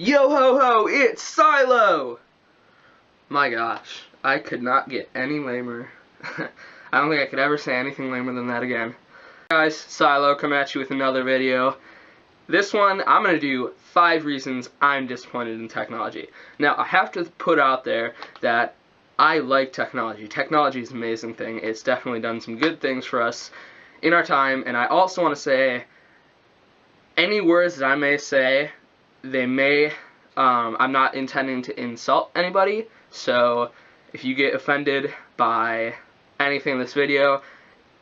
Yo ho ho, it's Silo! My gosh, I could not get any lamer. I don't think I could ever say anything lamer than that again. Guys, Silo coming at you with another video. This one, I'm going to do 5 reasons I'm disappointed in technology. Now, I have to put out there that I like technology. Technology is an amazing thing. It's definitely done some good things for us in our time, and I also want to say any words that I may say, they may, I'm not intending to insult anybody, so if you get offended by anything in this video,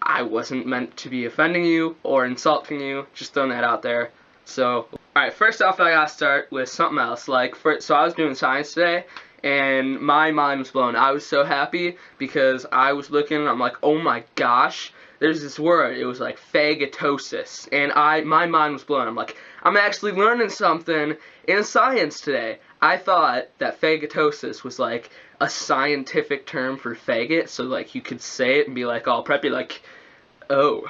I wasn't meant to be offending you or insulting you, just throwing that out there. So, alright, first off I gotta start with something else. So I was doing science today, and my mind was blown. I was so happy because I was looking and I'm like, oh my gosh, there's this word, it was like phagocytosis, and my mind was blown. I'm like, I'm actually learning something in science today. I thought that phagocytosis was like a scientific term for faggot, so like you could say it and be like all preppy, like, oh,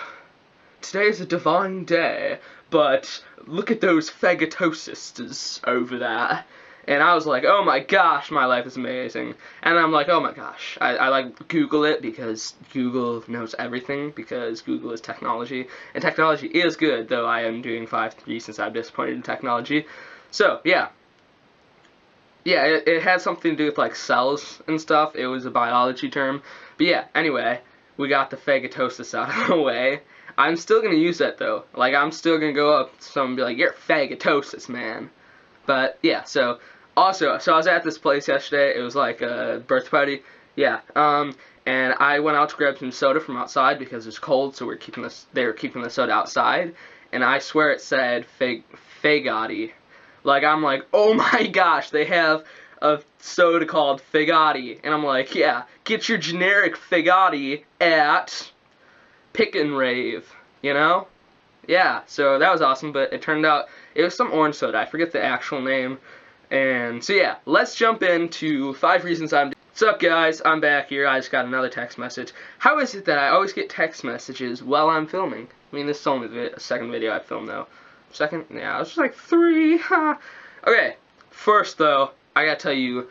today's a divine day, but look at those phagocytosists over there. And I was like, oh my gosh, my life is amazing. And I'm like, oh my gosh. I like Google it because Google knows everything, because Google is technology. And technology is good, though I am doing 5 reasons I'm disappointed in technology. So, yeah. Yeah, it had something to do with like cells and stuff. It was a biology term. But yeah, anyway, we got the phagocytosis out of the way. I'm still going to use that, though. Like, I'm still going to go up to someone and be like, you're phagocytosis, man. But, yeah, so also, I was at this place yesterday. It was like a birthday party. Yeah. And I went out to grab some soda from outside because it's cold, so they were keeping the soda outside. And I swear it said Faggotti. Like, I'm like, oh my gosh, they have a soda called Faggotti. And I'm like, yeah, get your generic Faggotti at Pick and Rave, you know? Yeah, so that was awesome, but it turned out it was some orange soda. I forget the actual name. And so yeah, let's jump into 5 reasons What's up, guys? I'm back here. I just got another text message. How is it that I always get text messages while I'm filming? I mean, this is only the second video I filmed, though. Second? Yeah, it was just like 3. Okay, first, though, I gotta tell you,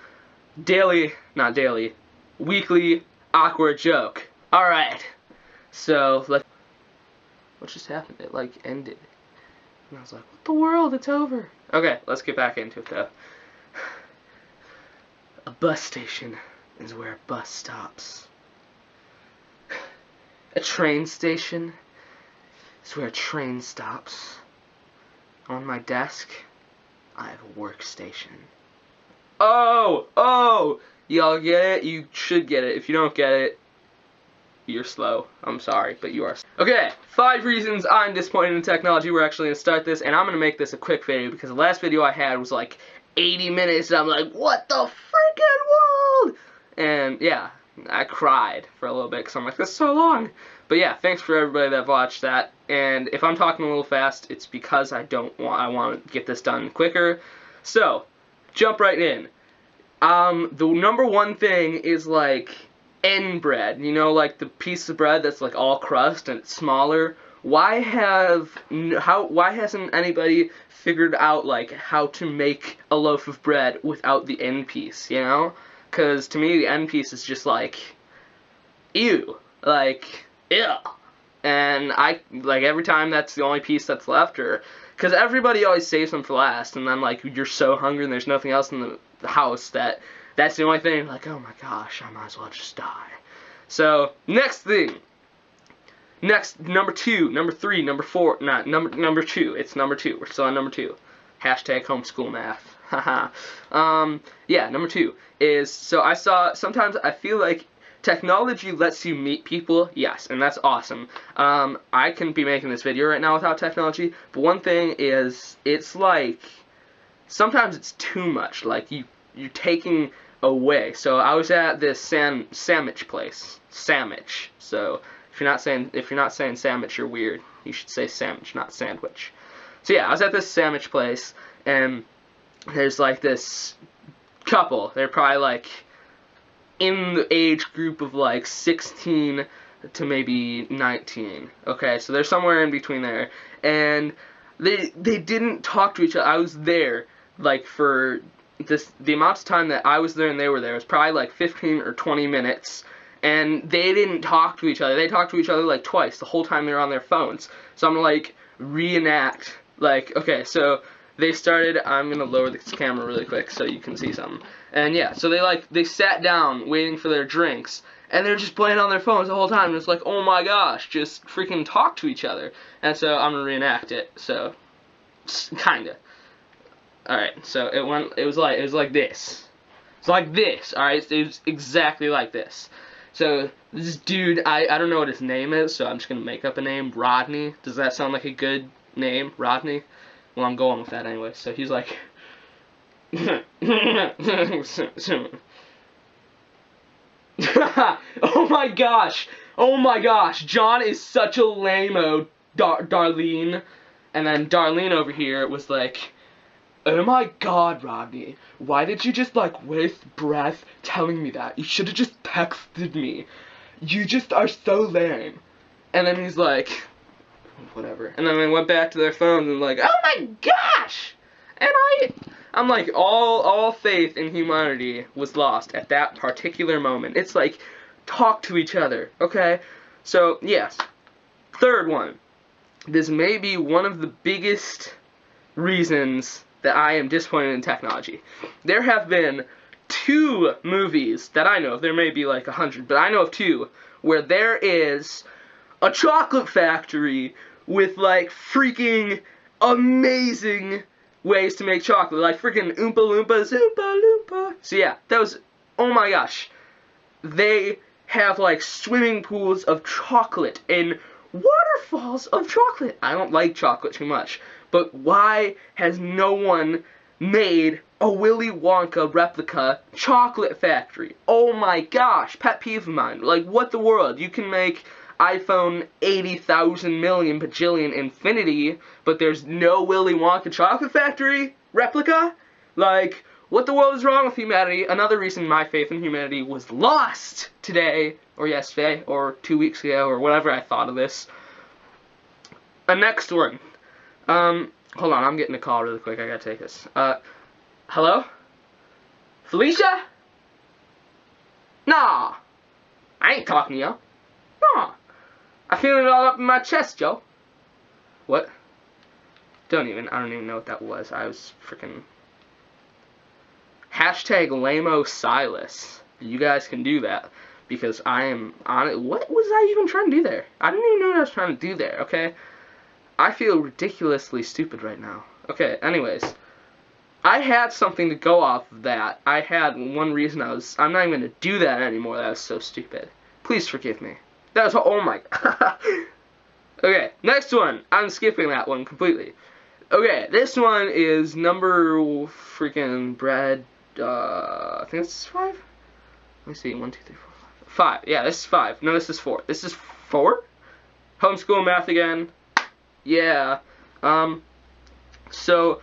weekly awkward joke. Alright, so what just happened? It, like, ended. And I was like, what the world? It's over. Okay, let's get back into it, though. A bus station is where a bus stops. A train station is where a train stops. On my desk, I have a workstation. Oh! Y'all get it? You should get it. If you don't get it, you're slow. I'm sorry, but you are. Okay, 5 reasons I'm disappointed in technology. We're actually going to start this, and I'm going to make this a quick video because the last video I had was like 80 minutes, and I'm like, what the freaking world? And yeah, I cried for a little bit because I'm like, that's so long. But yeah, thanks for everybody that watched that. And if I'm talking a little fast, it's because I want to get this done quicker. So, jump right in. The number one thing is like N bread, you know, like the piece of bread that's like all crust and it's smaller. Why hasn't anybody figured out like how to make a loaf of bread without the end piece, you know? Because to me the end piece is just like, ew, like, ew. And I, like, every time that's the only piece that's left, or, because everybody always saves them for last, and then like you're so hungry and there's nothing else in the house that's the only thing, like, oh my gosh, I might as well just die. So, next thing. Next, number 2, number 3, number 4, not, number 2, it's number 2, we're still on number 2. Hashtag homeschool math. Haha. Yeah, number 2 is, so sometimes I feel like technology lets you meet people, yes, and that's awesome. I can be making this video right now without technology, but one thing is, it's like, sometimes it's too much, like, you're taking away. So I was at this sandwich place. Sandwich. So if you're not saying sandwich, you're weird. You should say sandwich, not sandwich. So yeah, I was at this sandwich place, and there's like this couple. They're probably like in the age group of like 16 to maybe 19. Okay, so they're somewhere in between there, and they didn't talk to each other. I was there. like, for the amount of time that I was there and they were there, it was probably like 15 or 20 minutes, and they didn't talk to each other. They talked to each other like twice the whole time they were on their phones. So I'm gonna like reenact, like, okay, so they started, I'm gonna lower this camera really quick so you can see something. And yeah, so they sat down waiting for their drinks, and they're just playing on their phones the whole time, and it's like, oh my gosh, just freaking talk to each other. And so I'm gonna reenact it, so kinda. Alright, so it was like this. It's like this, alright? It was exactly like this. So this dude, I don't know what his name is, so I'm just gonna make up a name. Rodney. Does that sound like a good name? Rodney? Well, I'm going with that anyway. So he's like oh my gosh! Oh my gosh! John is such a lame-o, Darlene. And then Darlene over here was like, oh my god, Rodney, why did you just, like, waste breath telling me that? You should have just texted me. You just are so lame. And then he's like, whatever. And then they went back to their phones and like, oh my gosh! And I'm like, all faith in humanity was lost at that particular moment. It's like, talk to each other, okay? So, yes. Third one. This may be one of the biggest reasons that I am disappointed in technology. There have been 2 movies that I know of, there may be like 100, but I know of 2, where there is a chocolate factory with like freaking amazing ways to make chocolate, like freaking Oompa Loompas, Oompa Loompa. So yeah, oh my gosh. They have like swimming pools of chocolate and waterfalls of chocolate. I don't like chocolate too much. But why has no one made a Willy Wonka replica chocolate factory? Oh my gosh, pet peeve of mine. Like, what the world? You can make iPhone 80,000 million bajillion infinity, but there's no Willy Wonka chocolate factory replica? Like, what the world is wrong with humanity? Another reason my faith in humanity was lost today, or yesterday, or 2 weeks ago, or whatever I thought of this. A next one. Hold on, I'm getting a call really quick. I gotta take this. Hello? Felicia? Nah. I ain't talking to you. Nah. I feel it all up in my chest, Joe. What? I don't even know what that was. I was freaking... Hashtag Lamo Silas. You guys can do that. Because I am on it. What was I even trying to do there? I didn't even know what I was trying to do there, okay? I feel ridiculously stupid right now. Okay, anyways. I had something to go off of that. I had one reason I'm not even going to do that anymore. That was so stupid. Please forgive me. That was, oh my. Okay, next one. I'm skipping that one completely. Okay, this one is number freaking bread. I think this is 5? Let me see. 1, 2, 3, 4, 5. 5. Yeah, this is 5. No, this is 4. This is 4? Homeschool math again. Yeah. So,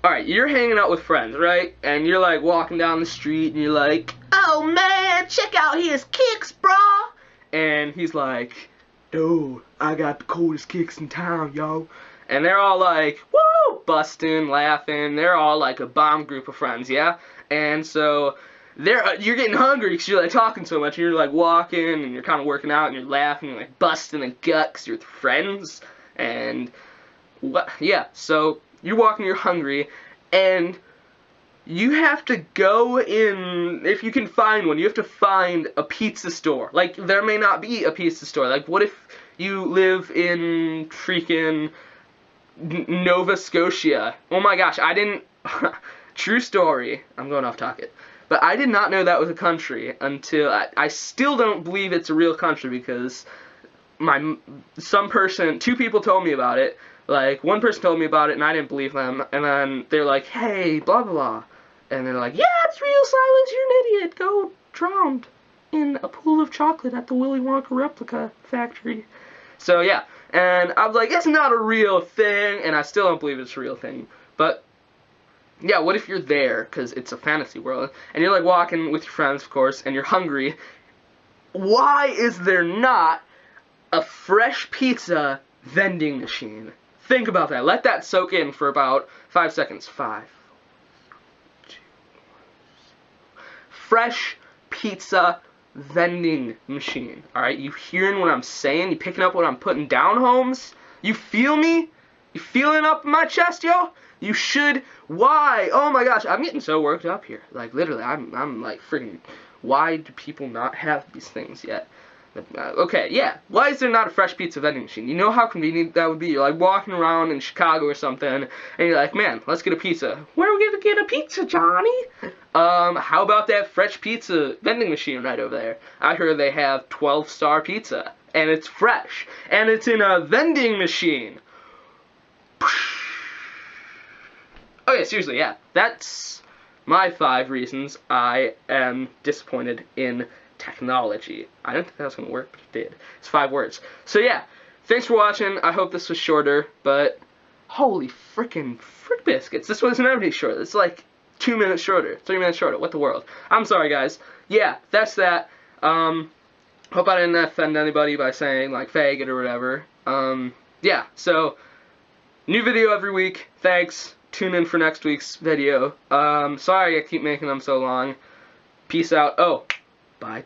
alright, you're hanging out with friends, right? And you're like walking down the street and you're like, oh man, check out his kicks, brah! And he's like, dude, I got the coolest kicks in town, yo. And they're all like, woo, busting, laughing. They're all like a bomb group of friends, yeah? And so, you're getting hungry because you're like talking so much. And you're like walking and you're kind of working out and you're laughing and like busting the gut because you're with friends. And, what? Yeah, so you're walking, you're hungry, and you have to go in, if you can find one, you have to find a pizza store. Like, there may not be a pizza store. Like, what if you live in freaking Nova Scotia? Oh my gosh, I didn't, true story, I'm going off topic, but I did not know that was a country until, I still don't believe it's a real country because two people told me about it. Like, one person told me about it and I didn't believe them, and then they're like, hey, blah blah blah, and they're like, yeah, it's real, Silas, you're an idiot, go drown in a pool of chocolate at the Willy Wonka replica factory. So yeah, and I was like, it's not a real thing, and I still don't believe it's a real thing. But yeah, what if you're there, because it's a fantasy world, and you're like walking with your friends, of course, and you're hungry. Why is there not a fresh pizza vending machine? Think about that. Let that soak in for about 5 seconds. 5, fresh pizza vending machine. Alright, you hearing what I'm saying? You picking up what I'm putting down, Holmes? You feel me? You feeling up in my chest, yo? You should. Why? Oh my gosh, I'm getting so worked up here. Like, literally, I'm like freaking. Why do people not have these things yet? Okay, yeah. Why is there not a fresh pizza vending machine? You know how convenient that would be? You're like walking around in Chicago or something, and you're like, man, let's get a pizza. Where are we gonna get a pizza, Johnny? How about that fresh pizza vending machine right over there? I heard they have 12-star pizza, and it's fresh, and it's in a vending machine. Okay, seriously, yeah. That's my 5 reasons I am disappointed in technology. I didn't think that was going to work, but it did. It's 5 words. So yeah, thanks for watching. I hope this was shorter, but holy frickin' frick biscuits. This wasn't any shorter. It's like 2 minutes shorter, 3 minutes shorter. What the world? I'm sorry, guys. Yeah, that's that. Hope I didn't offend anybody by saying, like, faggot or whatever. Yeah, so, new video every week. Thanks. Tune in for next week's video. Sorry I keep making them so long. Peace out. Oh, bye.